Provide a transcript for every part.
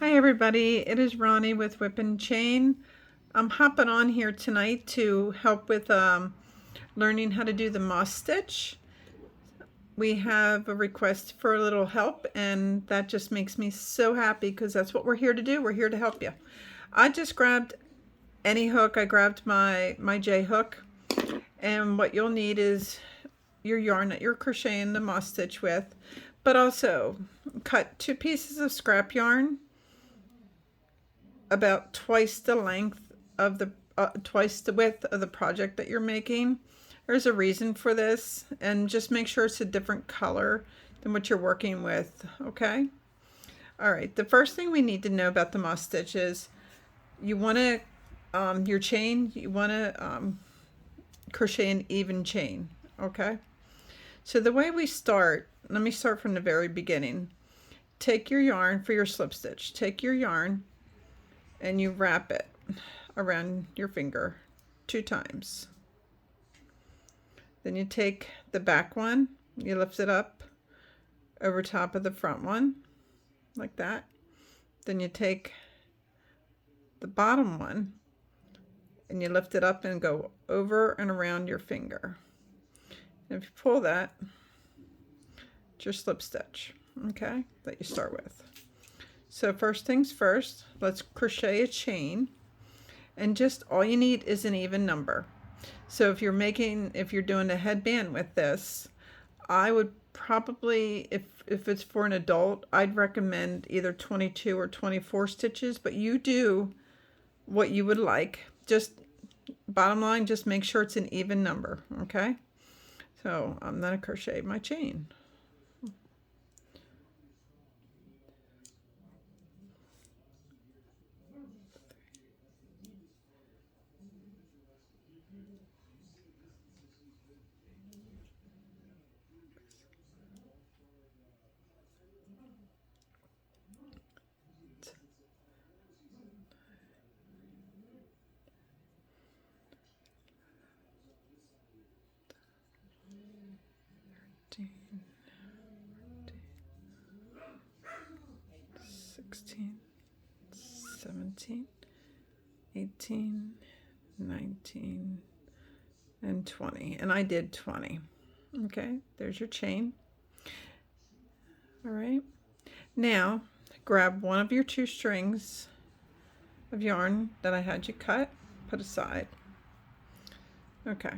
Hi everybody, it is Ronnie with Whip and Chain. I'm hopping on here tonight to help with learning how to do the moss stitch. We have a request for a little help and that just makes me so happy because that's what we're here to do. We're here to help you. I just grabbed any hook. I grabbed my J hook, and what you'll need is your yarn that you're crocheting the moss stitch with, but also cut 2 pieces of scrap yarn about twice the length of the twice the width of the project that you're making. There's a reason for this, and just make sure it's a different color than what you're working with. Okay. All right, the first thing we need to know about the moss stitch is you want to your chain, you want to crochet an even chain. Okay, so the way we start, let me start from the very beginning. Take your yarn for your slip stitch, take your yarn and you wrap it around your finger 2 times. Then you take the back one, you lift it up over top of the front one, like that. Then you take the bottom one and you lift it up and go over and around your finger. And if you pull that, it's your slip stitch, okay, that you start with. So first things first, let's crochet a chain, and just all you need is an even number. So if you're doing a headband with this, I would probably, if it's for an adult, I'd recommend either 22 or 24 stitches, but you do what you would like. Just bottom line, just make sure it's an even number, okay? So I'm gonna crochet my chain. 16, 17, 18, 19, and 20. And I did 20. Okay, there's your chain. All right. Now, grab one of your 2 strings of yarn that I had you cut, put aside. Okay.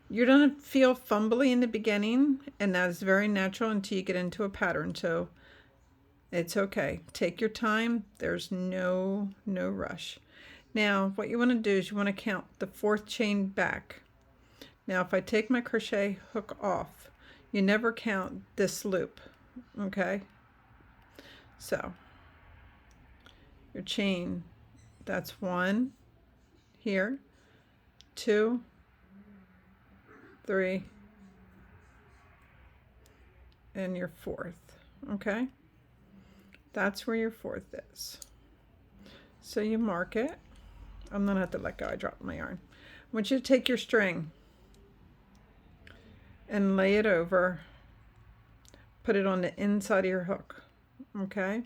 You're going to feel fumbly in the beginning, and that is very natural until you get into a pattern. So it's okay. Take your time. There's no rush. Now, what you want to do is you want to count the 4th chain back. Now, if I take my crochet hook off, you never count this loop. Okay? So, your chain, that's 1 here, 2, 3, and your 4th. Okay, that's where your 4th is. So you mark it. I'm gonna have to let go. I dropped my yarn. I want you to take your string and lay it over. Put it on the inside of your hook. Okay.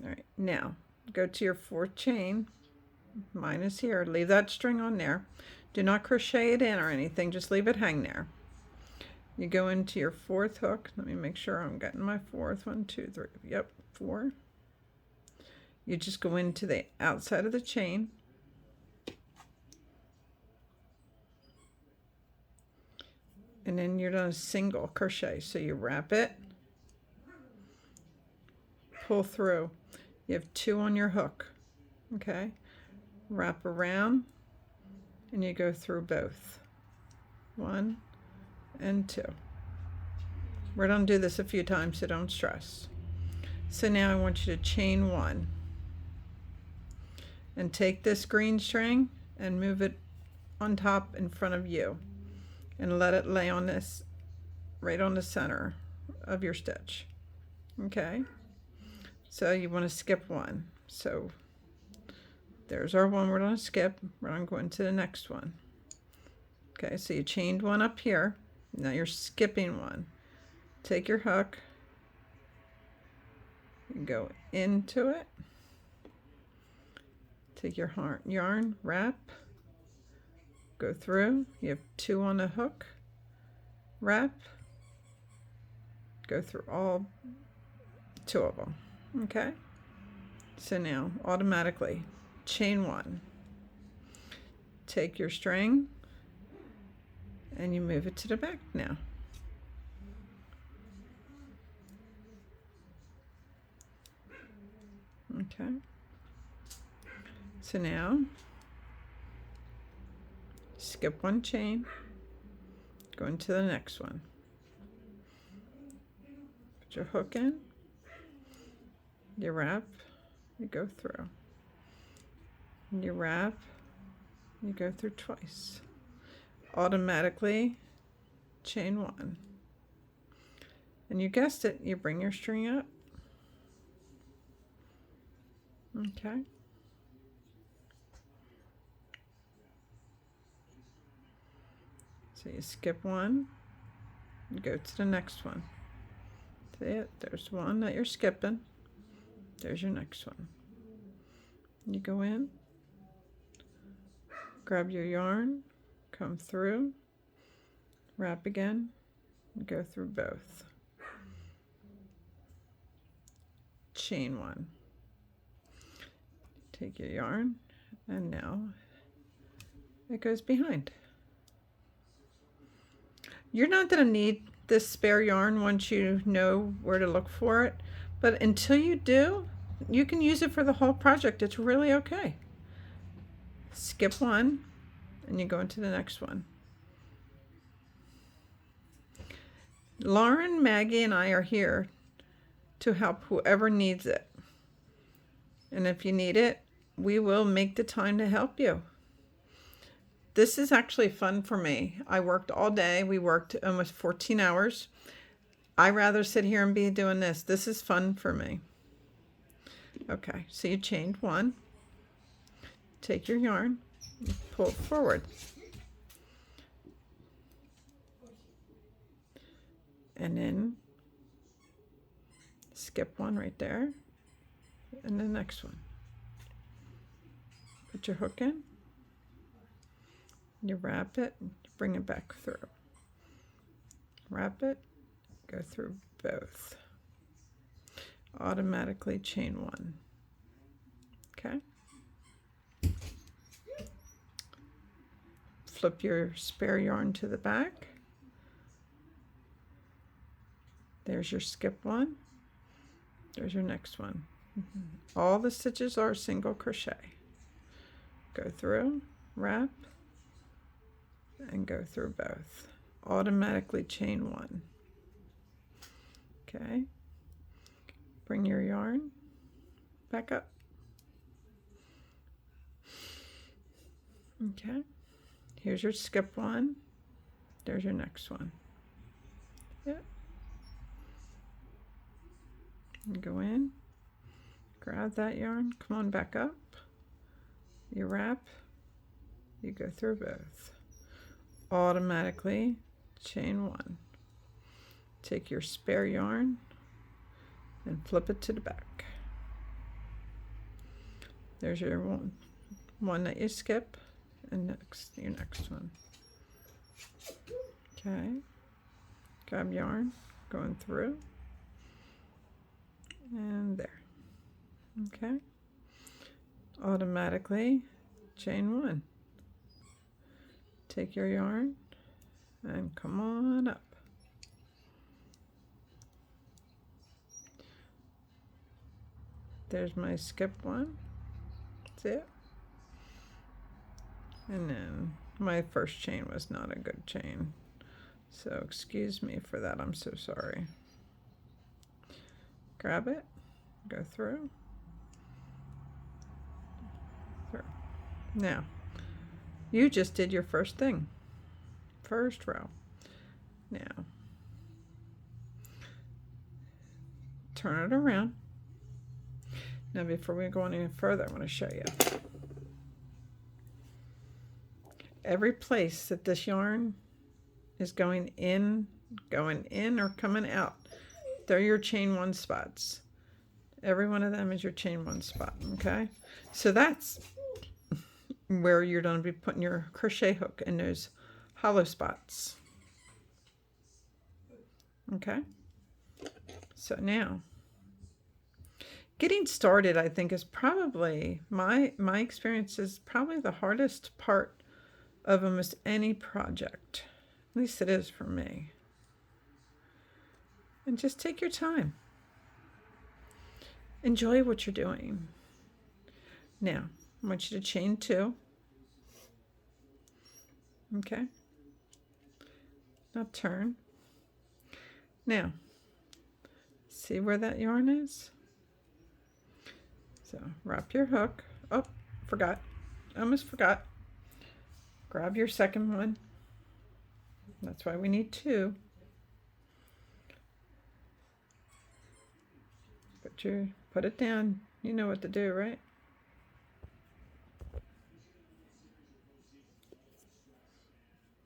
All right. Now go to your 4th chain. Mine is here. Leave that string on there. Do not crochet it in or anything, just leave it hang there. You go into your 4th hook. Let me make sure I'm getting my 4th. 1, 2, 3. Yep, 4. You just go into the outside of the chain. And then you're going to single crochet. So you wrap it, pull through. You have 2 on your hook. Okay, wrap around. And you go through both. 1 and 2. We're going to do this a few times, so don't stress. So now I want you to chain 1 and take this green string and move it on top in front of you and let it lay on this, right on the center of your stitch. Okay, so you want to skip 1. So there's our one we're going to skip. We're going to go into the next one. Okay, so you chained 1 up here. Now you're skipping 1. Take your hook You go into it, take your yarn, wrap, go through. You have 2 on a hook, wrap, go through all 2 of them. Okay, so now automatically chain 1, take your string and you move it to the back now. Okay, so now skip 1 chain, go into the next one, put your hook in, you wrap, you go through, you wrap, you go through twice, automatically chain 1, and you guessed it, you bring your string up. Okay, so you skip 1, and go to the next one. See it? There's one that you're skipping. There's your next one. You go in, grab your yarn, come through, wrap again, and go through both. Chain 1. Take your yarn, and now it goes behind. You're not going to need this spare yarn once you know where to look for it, but until you do, you can use it for the whole project. It's really okay. Skip 1 and you go into the next one. Lauren, Maggie, and I are here to help whoever needs it. And if you need it, we will make the time to help you. This is actually fun for me. I worked all day. We worked almost 14 hours. I'd rather sit here and be doing this. This is fun for me. Okay, so you chained 1. Take your yarn, pull it forward. And then skip 1 right there. And the next one. Put your hook in. You wrap it, bring it back through. Wrap it, go through both. Automatically chain 1. Okay. Flip your spare yarn to the back. There's your skip 1. There's your next one. All the stitches are single crochet. Go through, wrap, and go through both. Automatically chain 1. Okay. Bring your yarn back up. Okay. Here's your skip 1. There's your next one. Yep. And go in, grab that yarn, come on back up. You wrap, you go through both. Automatically chain 1. Take your spare yarn and flip it to the back. There's your one that you skip, and your next one. Okay, grab yarn, going through, and there. Okay, automatically chain 1. Take your yarn and come on up. There's my skip 1. That's it. And then my first chain was not a good chain, so excuse me for that. I'm so sorry. Grab it, go through. Now, you just did your first thing, first row. Now, turn it around. Now, before we go any further, I want to show you. Every place that this yarn is going in or coming out, they're your chain 1 spots. Every one of them is your chain one spot, okay? So that's where you're going to be putting your crochet hook in those hollow spots. Okay? So now, getting started, I think, is probably, my experience is probably the hardest part of almost any project. At least it is for me. And just take your time. Enjoy what you're doing. Now, I want you to chain 2. Okay? Now turn. Now, see where that yarn is? So wrap your hook. Oh, forgot. Almost forgot. Grab your second one. That's why we need 2. Put it down. You know what to do, right?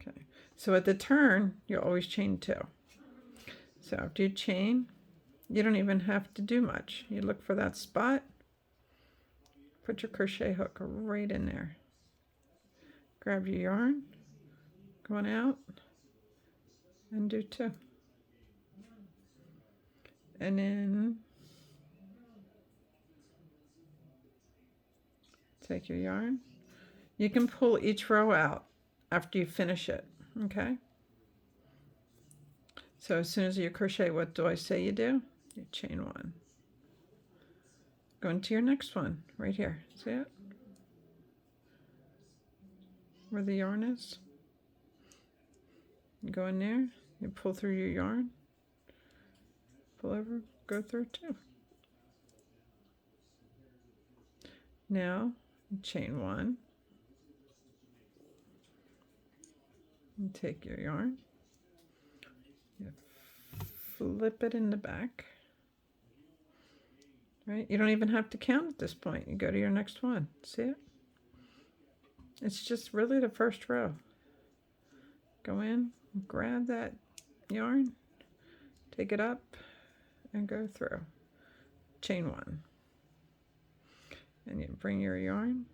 Okay. So at the turn, you always chain 2. So after you chain, you don't even have to do much. You look for that spot. Put your crochet hook right in there. Grab your yarn, going out, and do 2. And then take your yarn. You can pull each row out after you finish it, okay? So as soon as you crochet, what do I say you do? You chain 1. Go into your next one, right here. See it? Where the yarn is? You go in there, you pull through your yarn, pull over, go through 2. Now, chain 1. And take your yarn, you flip it in the back. Right? You don't even have to count at this point. You go to your next one. See it? It's just really the first row. Go in, grab that yarn, take it up, and go through. Chain 1. And you bring your yarn,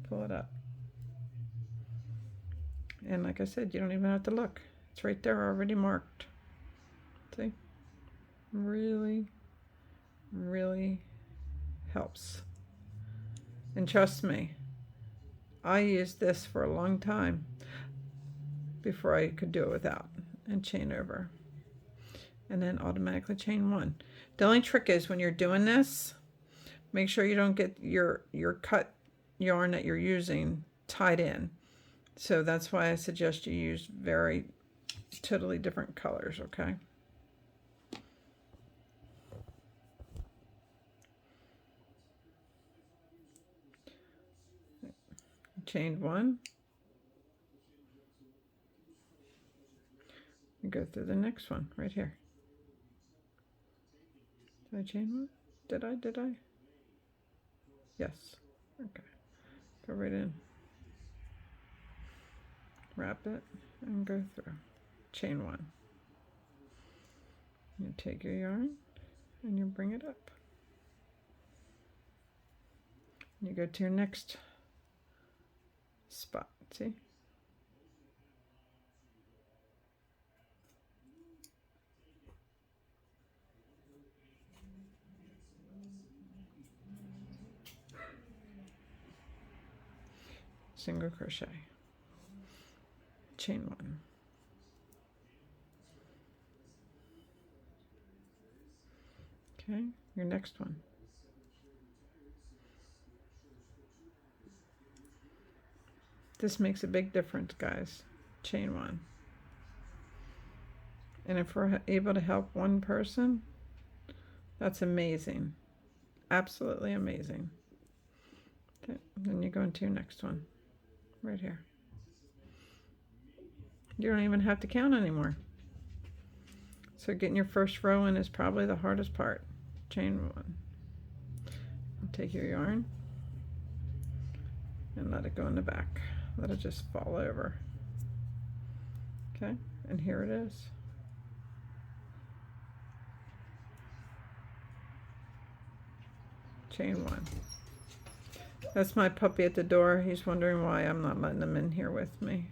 pull it up. And like I said, you don't even have to look. It's right there already marked. See? Really, really helps. And trust me, I used this for a long time before I could do it without. And chain over. And then automatically chain 1. The only trick is when you're doing this, make sure you don't get your cut yarn that you're using tied in. So that's why I suggest you use totally different colors, okay? Chain 1. And go through the next one right here. Did I chain 1? Did I? Yes. Okay. Go right in. Wrap it and go through. Chain 1. You take your yarn and you bring it up. You go to your next spot. See? Single crochet. Chain 1. Okay, your next one. This makes a big difference, guys. Chain 1. And if we're able to help one person, that's amazing. Absolutely amazing. Okay, then you go into your next one. Right here. You don't even have to count anymore. So getting your first row in is probably the hardest part. Chain 1. Take your yarn and let it go in the back. Let it just fall over. Okay, and here it is. chain 1. That's my puppy at the door. He's wondering why I'm not letting him in here with me.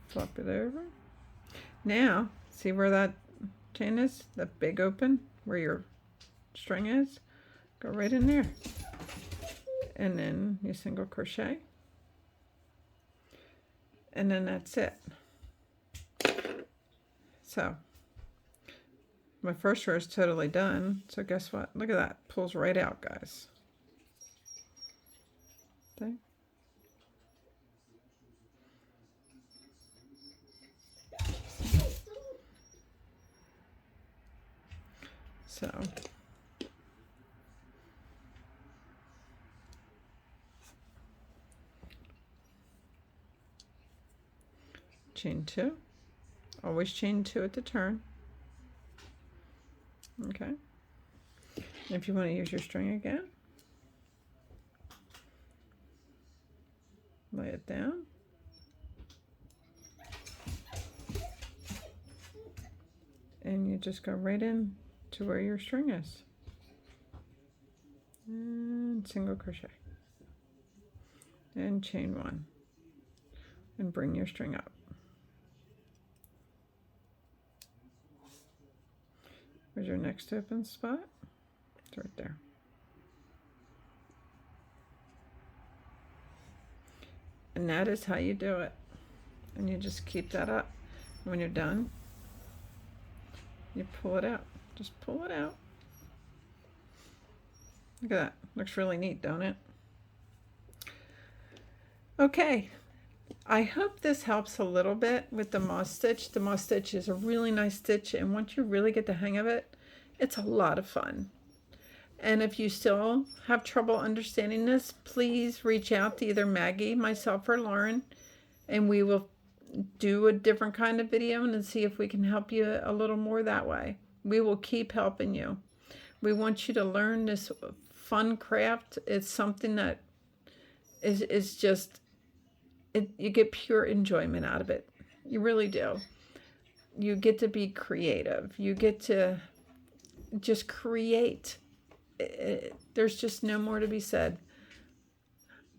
Flop it over. Now, see where that chain is? That big open where your string is? Go right in there. And then you single crochet. And then that's it. So, my first row is totally done. So guess what? Look at that. Pulls right out, guys. Okay. So chain 2. Always chain 2 at the turn. Okay. And if you want to use your string again, lay it down. And you just go right in to where your string is. And single crochet. And chain 1. And bring your string up. Where's your next open spot? It's right there. And that is how you do it. And you just keep that up. When you're done, you pull it out. Just pull it out. Look at that. Looks really neat, don't it? Okay. I hope this helps a little bit with the moss stitch. The moss stitch is a really nice stitch, and once you really get the hang of it, it's a lot of fun. And if you still have trouble understanding this, please reach out to either Maggie, myself, or Lauren, and we will do a different kind of video and see if we can help you a little more that way. We will keep helping you. We want you to learn this fun craft. It's something that is just, you get pure enjoyment out of it. You really do. You get to be creative. You get to just create. There's just no more to be said.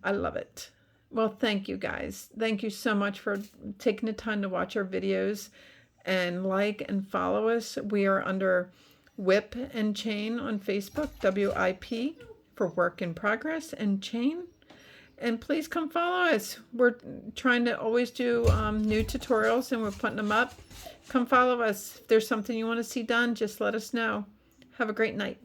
I love it. Well, thank you guys. Thank you so much for taking the time to watch our videos and like and follow us. We are under Whip and Chain on Facebook, WIP for Work in Progress and Chain. And please come follow us. We're trying to always do new tutorials and we're putting them up. Come follow us. If there's something you want to see done, just let us know. Have a great night.